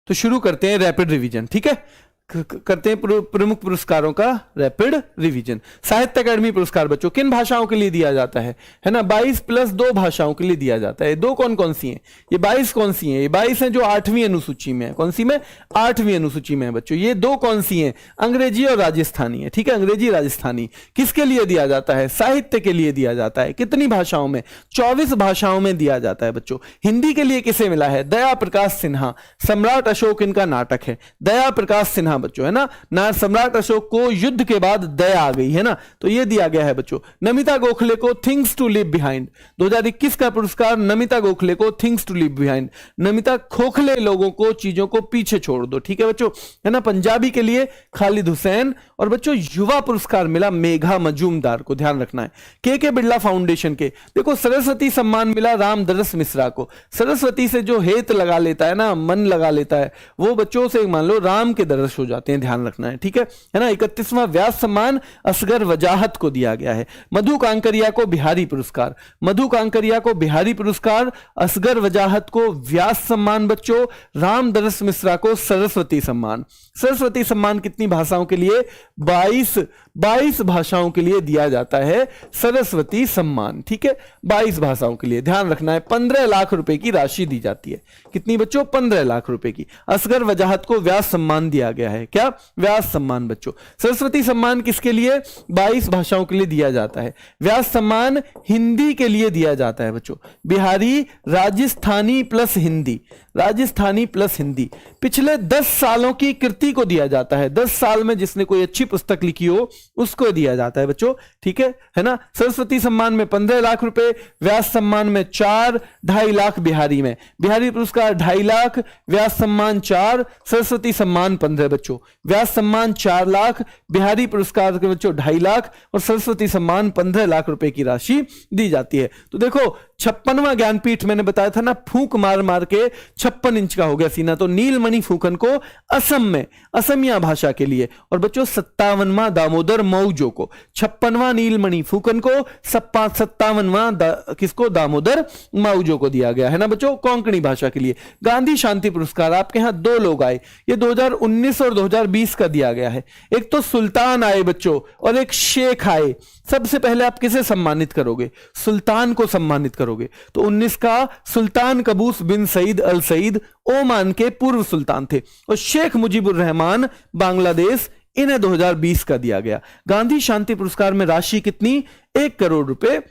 तो शुरू करते हैं रैपिड रिवीजन, ठीक है। करते हैं प्रमुख पुरस्कारों का रैपिड रिवीजन। साहित्य अकादमी पुरस्कार बच्चों किन भाषाओं के लिए दिया जाता है ना, 22 + 2 भाषाओं के लिए दिया जाता है। दो कौन कौन सी हैं, ये 22 कौन सी हैं, ये 22 हैं जो 8वीं अनुसूची में है। कौन सी में, 8वीं अनुसूची में है बच्चों। ये दो कौन सी हैं, अंग्रेजी और राजस्थानी है, ठीक है, अंग्रेजी राजस्थानी। किसके लिए दिया जाता है, साहित्य के लिए दिया जाता है। कितनी भाषाओं में, 24 भाषाओं में दिया जाता है बच्चों। हिंदी के लिए किसे मिला है, दया प्रकाश सिन्हा, सम्राट अशोक इनका नाटक है, दया प्रकाश सिन्हा बच्चों, है ना सम्राट अशोक को युद्ध के बाद दया आ गई है ना, तो ये दिया गया है बच्चों। नमिता गोखले को थिंग्स टू लिव बिहाइंड, 2021 का पुरस्कार नमिता गोखले को things to live behind. Namita Khokhale लोगों को, चीजों को पीछे छोड़ दो, ठीक है बच्चों, है ना। पंजाबी के लिए खालिद हुसैन। और बच्चों युवा पुरस्कार मिला मेघा मजूमदार को, ध्यान रखना है। के बिरला फाउंडेशन के देखो सरस्वती सम्मान मिला रामदरस मिश्रा को। सरस्वती से जो हेत लगा लेता है ना, मन लगा लेता है, वो बच्चों से मान लो राम के दरस हो जाते हैं, ध्यान रखना है, ठीक है ना। 31वां व्यास सम्मान असगर वजाहत को दिया गया है। मधु कांकरिया को बिहारी पुरस्कार, मधु कांकरिया को बिहारी पुरस्कार, असगर वजाहत को व्यास सम्मान बच्चों, रामदरस मिश्रा को सरस्वती सम्मान। सरस्वती सम्मान कितनी भाषाओं के लिए, 22 भाषाओं के लिए दिया जाता है सरस्वती सम्मान, ठीक है, 22 भाषाओं के लिए, ध्यान रखना है। 15 लाख रुपए की राशि दी जाती है। कितनी बच्चों, 15 लाख रुपए की। असगर वजाहत को व्यास सम्मान दिया गया है, क्या, व्यास सम्मान बच्चों। सरस्वती सम्मान किसके लिए, 22 भाषाओं के लिए दिया जाता है। व्यास सम्मान हिंदी के लिए दिया जाता है बच्चों, बिहारी, राजस्थानी प्लस हिंदी, राजस्थानी प्लस हिंदी। पिछले 10 सालों की कृति को दिया जाता है, 10 साल में जिसने कोई अच्छी पुस्तक लिखी हो उसको दिया जाता है बच्चों, ठीक है ना। सरस्वती सम्मान में 15 लाख रुपए, व्यास सम्मान में 4, 2.5 लाख बिहारी में, बिहारी पुरस्कार 2.5 लाख, व्यास सम्मान 4, सरस्वती सम्मान 15 बच्चों, व्यास सम्मान 4 लाख, बिहारी पुरस्कार के बच्चों 2.5 लाख और सरस्वती सम्मान 15 लाख रुपए की राशि दी जाती है। तो देखो 56वां ज्ञानपीठ मैंने बताया था ना, फूंक मार मार के 56 इंच का हो गया सीना, तो नीलमणि फूकन को असम में असमिया भाषा के लिए। और बच्चों 57वां दामोदर मौजो को, 56वां नीलमणि फूकन को, 57वां किसको, दामोदर मौजो को दिया गया है ना बच्चों, कोंकणी भाषा के लिए। गांधी शांति पुरस्कार आपके यहां 2 लोग आए, ये 2019 और 2020 का दिया गया है। एक तो सुल्तान आए बच्चों और एक शेख आए। सबसे पहले आप किसे सम्मानित करोगे, सुल्तान को सम्मानित करोगे। तो 19 का सुल्तान कबूस बिन सईद अल सईद ओमान के पूर्व सुल्तान थे, और शेख मुजीबुर रहमान बांग्लादेश, इन्हें 2020 का दिया गया। गांधी शांति पुरस्कार में राशि कितनी, 1 करोड़ रुपए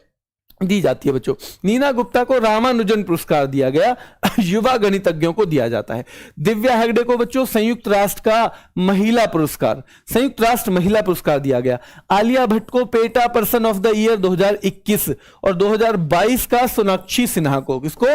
दी जाती है बच्चों। नीना गुप्ता को रामानुजन पुरस्कार दिया गया, युवा गणितज्ञों को दिया जाता है। दिव्या हेगड़े को बच्चों संयुक्त राष्ट्र का महिला पुरस्कार, संयुक्त राष्ट्र महिला पुरस्कार दिया गया। आलिया भट्ट को PETA person of the year 2021 और 2022 का सोनाक्षी सिन्हा को, किसको,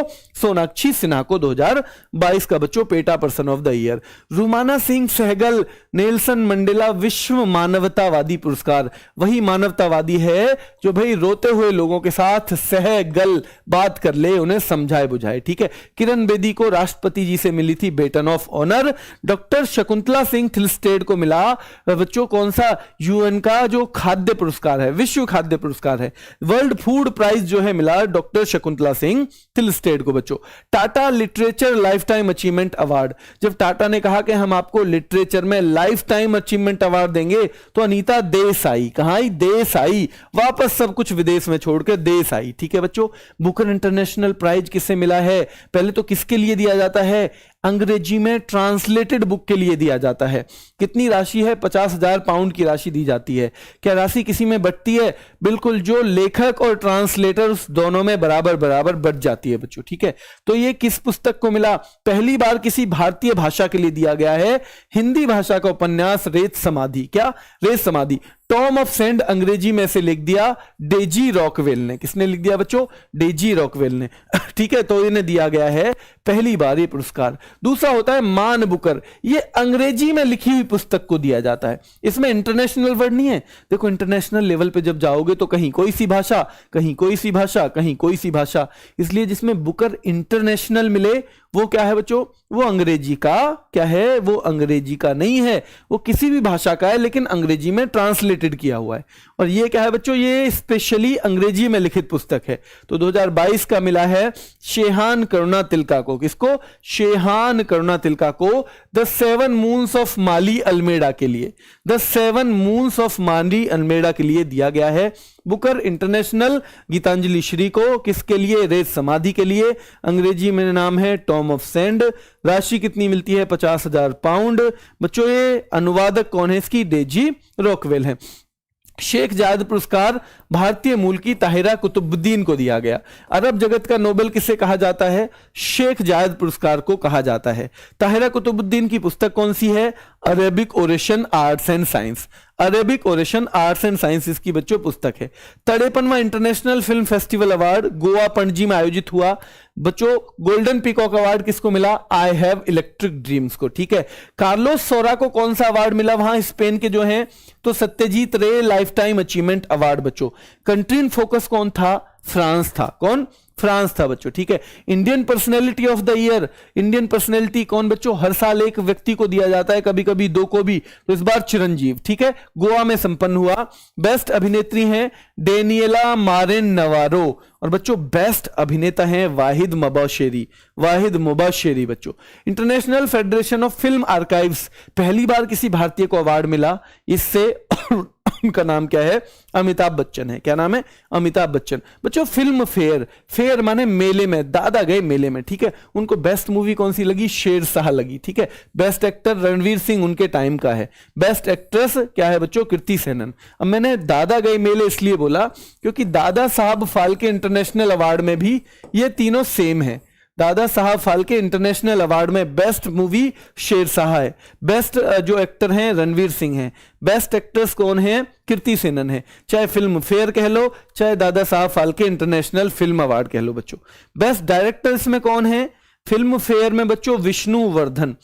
सोनाक्षी सिन्हा को 2022 का बच्चों PETA person of the year. Rumana Singh Sehgal Nelson Mandela विश्व मानवतावादी पुरस्कार, वही मानवतावादी है जो भाई रोते हुए लोगों के साथ सहगल बात कर ले, उन्हें समझाए बुझाए, ठीक है। किरण बेदी को राष्ट्रपति जी से मिली थी baton of honour. Doctor Shakuntala Singh Thilsted को मिला बच्चों कौन सा, यूएन का जो खाद्य पुरस्कार है, विश्व खाद्य पुरस्कार है, वर्ल्ड फूड प्राइज जो है मिला डॉक्टर शकुंतला सिंह थिलस्टेड को बच्चों। Tata literature life time achievement award, जब टाटा ने कहा कि हम आपको लिटरेचर में लाइफ टाइम अचीवमेंट अवार्ड देंगे, तो अनीता देश आई, कहां आई, देश आई, वापस सब कुछ विदेश में छोड़ के देश आई, ठीक है बच्चों। बुकर इंटरनेशनल प्राइज किससे मिला है, पहले तो किसके लिए दिया जाता है, अंग्रेजी में ट्रांसलेटेड बुक के लिए दिया जाता है। कितनी राशि है, 50,000 पाउंड की राशि दी जाती है। क्या राशि किसी में बढ़ती है, बिल्कुल, जो लेखक और ट्रांसलेटर दोनों में बराबर बराबर बढ़ जाती है बच्चों, ठीक है। तो ये किस पुस्तक को मिला, पहली बार किसी भारतीय भाषा के लिए दिया गया है, हिंदी भाषा का उपन्यास रेत समाधि, क्या, रेत समाधि। टॉम ऑफ सेंड अंग्रेजी में से लिख दिया डेजी रॉकवेल ने, किसने लिख दिया बच्चों, डेजी रॉकवेल ने, ठीक है। तो इन्हें दिया गया है पहली बार ये पुरस्कार। दूसरा होता है मान बुकर, ये अंग्रेजी में लिखी हुई पुस्तक को दिया जाता है, इसमें इंटरनेशनल वर्ड नहीं है। देखो इंटरनेशनल लेवल पे जब जाओगे तो कहीं कोई सी भाषा, कहीं कोई सी भाषा, कहीं कोई सी भाषा, इसलिए जिसमें बुकर इंटरनेशनल मिले वो क्या है बच्चों, वो अंग्रेजी का क्या है, वो अंग्रेजी का नहीं है, वो किसी भी भाषा का है लेकिन अंग्रेजी में ट्रांसलेटेड किया हुआ है। और ये क्या है बच्चों, ये स्पेशली अंग्रेजी में लिखित पुस्तक है। तो 2022 का मिला है शेहान करुणा तिलका को। किसको? शेहान करुणा तिलका को the 7 moons of Maali Almeida के लिए, the 7 moons of Maali Almeida के लिए दिया गया है। बुकर इंटरनेशनल गीतांजलि श्री को किसके लिए? रेत समाधि के लिए। अंग्रेजी में नाम है टॉम ऑफ सेंड। राशि कितनी मिलती है? 50,000 पाउंड। बच्चों ये अनुवादक कौन है इसकी? डेजी रॉकवेल है। शेख जायद पुरस्कार भारतीय मूल की ताहिरा कुतुबुद्दीन को दिया गया। अरब जगत का नोबेल किसे कहा जाता है? शेख जायद पुरस्कार को कहा जाता है। ताहिरा कुतुबुद्दीन की पुस्तक कौन सी है? Arabic oration arts and science. Arabic oration arts and science इसकी बच्चों पुस्तक है। 53वां international film festival award Goa Panaji में आयोजित हुआ। बच्चों गोल्डन पीकॉक अवार्ड किसको मिला? आई हैव इलेक्ट्रिक ड्रीम्स को। ठीक है। कार्लोस सोरा को कौन सा अवार्ड मिला वहां स्पेन के जो हैं? तो सत्यजीत रे लाइफ टाइम अचीवमेंट अवार्ड। बच्चों कंट्री इन फोकस कौन था? फ्रांस था। कौन? फ्रांस था बच्चों। ठीक है। Indian personality of the year, Indian personality कौन बच्चों? हर साल एक व्यक्ति को दिया जाता है, कभी कभी दो को भी, तो इस बार चिरंजीव। ठीक है। गोवा में संपन्न हुआ। बेस्ट अभिनेत्री हैं डेनियला मारेन नवारो। और बच्चों बेस्ट अभिनेता हैं वाहिद मुबाशरी। वाहिद मुबाशरी बच्चों। International federation of film archives, पहली बार किसी भारतीय को अवार्ड मिला इससे। उनका नाम क्या है? अमिताभ बच्चन है। क्या नाम है? अमिताभ बच्चन। बच्चों फिल्म फेयर, फेयर माने मेले में, दादा गए मेले में। ठीक है। उनको बेस्ट मूवी कौन सी लगी? शेरशाह लगी। ठीक है। बेस्ट एक्टर रणवीर सिंह उनके टाइम का है। बेस्ट एक्ट्रेस क्या है बच्चों? कृति सेनन। अब मैंने दादा गए मेले इसलिए बोला क्योंकि दादा साहब फाल्के इंटरनेशनल अवार्ड में भी ये तीनों सेम है। दादा साहब फाल्के इंटरनेशनल अवार्ड में बेस्ट मूवी शेरशाह है। बेस्ट जो एक्टर हैं रणवीर सिंह हैं। बेस्ट एक्ट्रेस कौन है? कृति सेनन है। चाहे फिल्म फेयर कह लो, चाहे Dada Saheb Phalke international film award कह लो बच्चों। बेस्ट डायरेक्टर्स में कौन है? फिल्म फेयर में बच्चों विष्णुवर्धन।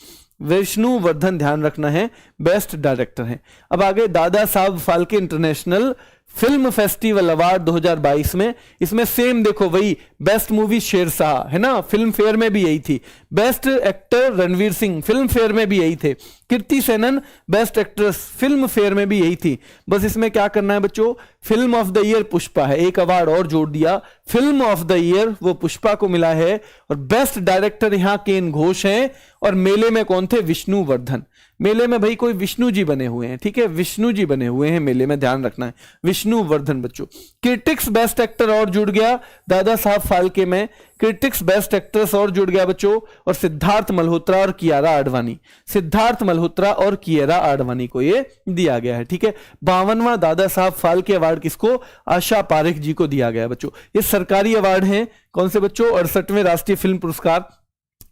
विष्णुवर्धन ध्यान रखना है, बेस्ट डायरेक्टर हैं। अब आगे Dada Saheb Phalke international film festival award 2022 में, इसमें सेम देखो वही बेस्ट मूवी शेरशाह है ना, फिल्म फेयर में भी यही थी। Best actor Ranveer Singh, Filmfare में भी यही थे। Kriti Sanon best actress, Filmfare में भी यही थी। बस इसमें क्या करना है बच्चों? Film of the year Pushpa है, एक अवार्ड और जोड़ दिया, फिल्म ऑफ द ईयर वो पुष्पा को मिला है। और बेस्ट डायरेक्टर यहां केन घोष हैं। और मेले में कौन थे? विष्णुवर्धन। मेले में भाई कोई विष्णु जी बने हुए हैं। ठीक है। विष्णु जी बने हुए हैं मेले में, ध्यान रखना है। विष्णुवर्धन बच्चों। क्रिटिक्स बेस्ट एक्टर और जुड़ गया दादा साहब फाल्के में। क्रिटिक्स बेस्ट एक्ट्रेस और जुड़ गया बच्चों। और सिद्धार्थ मल्होत्रा और कियारा आडवाणी, सिद्धार्थ मल्होत्रा और कियारा आडवाणी को ये दिया गया है। ठीक है। 52वां दादा साहब फाल्के अवार्ड किसको? आशा पारेख जी को दिया गया बच्चों। ये सरकारी अवार्ड हैं। कौन से बच्चों? 68वें राष्ट्रीय फिल्म पुरस्कार।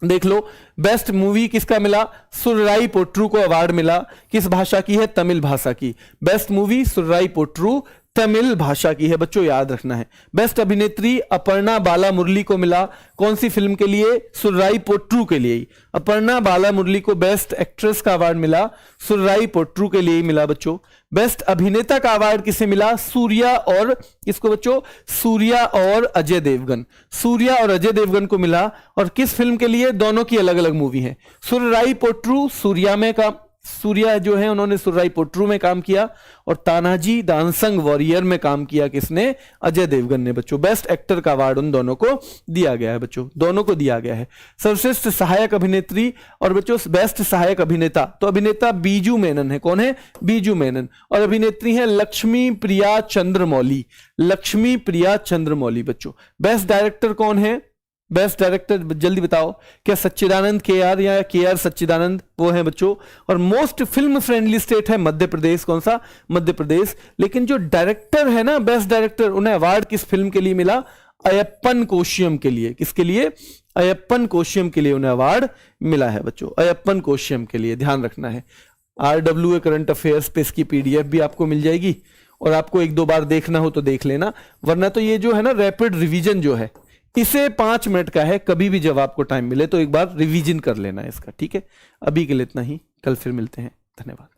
देख लो बेस्ट मूवी किसका मिला? सुर्राई पोट्रू को अवार्ड मिला। किस भाषा की है? तमिल भाषा की। बेस्ट मूवी सुर्राई पोट्रू तमिल भाषा की है बच्चों, याद रखना है। बेस्ट अभिनेत्री अपर्णा बाला मुरली को मिला। कौन सी फिल्म के लिए? सुर्राई पोट्रू के लिए ही। अपर्णा बाला मुरली को बेस्ट एक्ट्रेस का अवार्ड मिला, सुर्राई पोट्रू के लिए ही मिला बच्चों। बेस्ट अभिनेता का अवार्ड किसे मिला? सूर्या और किसको बच्चों? सूर्या और अजय देवगन। सूर्या और अजय देवगन को मिला। और किस फिल्म के लिए? दोनों की अलग अलग मूवी है। सुर्राई पोट्रू सूर्या में का, सूर्या जो है उन्होंने सुर्राई पोट्रू में काम किया। और तानाजी द अनसंग वॉरियर में काम किया किसने? अजय देवगन ने बच्चों। बेस्ट एक्टर का अवार्ड उन दोनों को दिया गया है बच्चों, दोनों को दिया गया है। सर्वश्रेष्ठ सहायक अभिनेत्री और बच्चों बेस्ट सहायक अभिनेता, तो अभिनेता बीजू मेनन है। कौन है? बीजू मेनन। और अभिनेत्री है लक्ष्मी प्रिया चंद्रमौली। लक्ष्मी प्रिया चंद्रमौली बच्चों। बेस्ट डायरेक्टर कौन है? बेस्ट डायरेक्टर जल्दी बताओ, क्या सच्चिदानंद के आर या के आर सच्चिदानंद? वो है बच्चों। और मोस्ट फिल्म फ्रेंडली स्टेट है मध्य प्रदेश। कौन सा? मध्य प्रदेश। लेकिन जो डायरेक्टर है ना, बेस्ट डायरेक्टर, उन्हें अवार्ड किस फिल्म के लिए मिला? अयप्पन कोश्यम के लिए। किसके लिए? अयप्पन कोश्यम के लिए उन्हें अवार्ड मिला है बच्चों, अयप्पन कोश्यम के लिए, ध्यान रखना है। RWA करंट अफेयर्स पे इसकी PDF भी आपको मिल जाएगी। और आपको एक दो बार देखना हो तो देख लेना, वरना तो ये जो है ना रैपिड रिवीजन जो है, इसे 5 मिनट का है। कभी भी जब आपको टाइम मिले तो एक बार रिवीजन कर लेना है इसका। ठीक है। अभी के लिए इतना ही, कल फिर मिलते हैं। धन्यवाद।